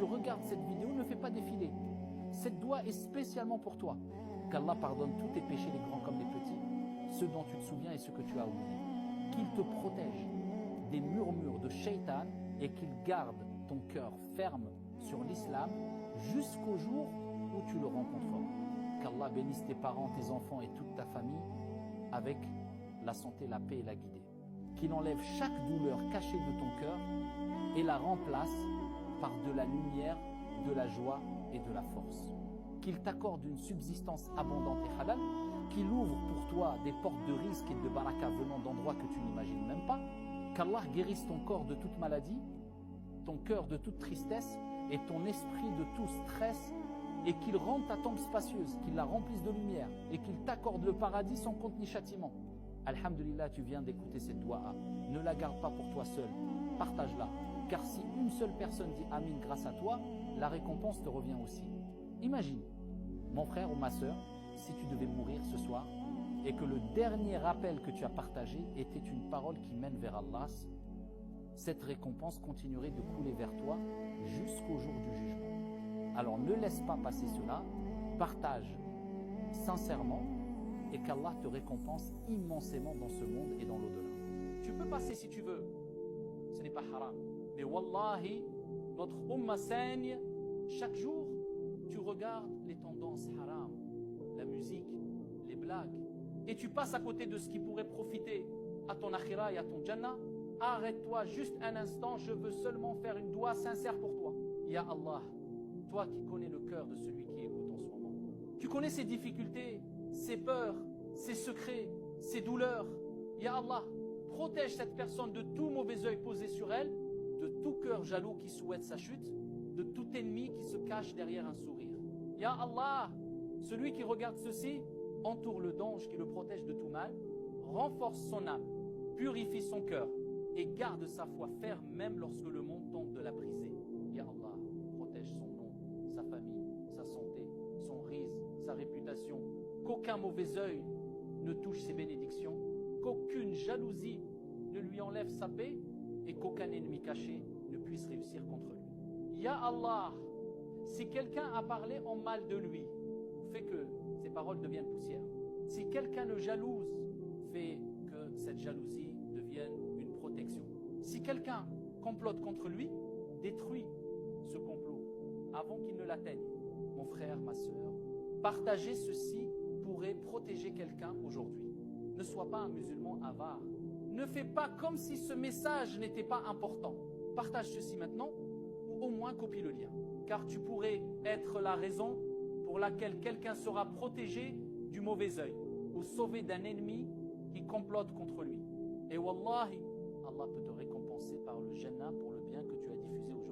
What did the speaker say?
tu regardes cette vidéo, ne fais pas défiler. Cette doua est spécialement pour toi. Qu'Allah pardonne tous tes péchés, les grands comme les petits, ceux dont tu te souviens et ceux que tu as oubliés. Qu'il te protège des murmures de shaitan et qu'il garde ton cœur ferme sur l'islam jusqu'au jour où tu le rencontreras. Qu'Allah bénisse tes parents, tes enfants et toute ta famille avec la santé, la paix et la guidée. Qu'il enlève chaque douleur cachée de ton cœur et la remplace par de la lumière, de la joie et de la force. Qu'il t'accorde une subsistance abondante et halal, qu'il ouvre pour toi des portes de risque et de baraka venant d'endroits que tu n'imagines même pas, qu'Allah guérisse ton corps de toute maladie, ton cœur de toute tristesse et ton esprit de tout stress, et qu'il rende ta tombe spacieuse, qu'il la remplisse de lumière et qu'il t'accorde le paradis sans compte ni châtiment. Alhamdulillah, tu viens d'écouter cette doua. Ne la garde pas pour toi seul, partage-la, car si une seule personne dit Amin grâce à toi, la récompense te revient aussi. Imagine, mon frère ou ma soeur, si tu devais mourir ce soir et que le dernier appel que tu as partagé était une parole qui mène vers Allah, cette récompense continuerait de couler vers toi jusqu'au jour du jugement. Alors ne laisse pas passer cela, partage sincèrement et qu'Allah te récompense immensément dans ce monde et dans l'au-delà. Tu peux passer si tu veux, ce n'est pas haram. Mais wallahi, notre umma saigne chaque jour. Tu regardes les tendances haram, la musique, les blagues, et tu passes à côté de ce qui pourrait profiter à ton akhira et à ton jannah. Arrête-toi juste un instant, je veux seulement faire une doua sincère pour toi. Ya Allah, toi qui connais le cœur de celui qui écoute en ce moment, tu connais ses difficultés, ses peurs, ses secrets, ses douleurs. Ya Allah, protège cette personne de tout mauvais œil posé sur elle, de tout cœur jaloux qui souhaite sa chute, de tout ennemi qui se cache derrière un sourire. Ya Allah, celui qui regarde ceci, entoure-le d'anges qui le protègent de tout mal, renforce son âme, purifie son cœur et garde sa foi ferme même lorsque le monde tente de la briser. Ya Allah, protège son nom, sa famille, sa santé, son riz, sa réputation, qu'aucun mauvais œil ne touche ses bénédictions, qu'aucune jalousie ne lui enlève sa paix et qu'aucun ennemi caché ne puisse réussir contre lui. Ya Allah, si quelqu'un a parlé en mal de lui, fait que ses paroles deviennent poussière. Si quelqu'un le jalouse, fait que cette jalousie devienne une protection. Si quelqu'un complote contre lui, détruit ce complot avant qu'il ne l'atteigne. Mon frère, ma soeur, partager ceci pourrait protéger quelqu'un aujourd'hui. Ne sois pas un musulman avare. Ne fais pas comme si ce message n'était pas important. Partage ceci maintenant ou au moins copie le lien. Car tu pourrais être la raison pour laquelle quelqu'un sera protégé du mauvais œil ou sauvé d'un ennemi qui complote contre lui. Et wallahi, Allah peut te récompenser par le Jannah pour le bien que tu as diffusé aujourd'hui.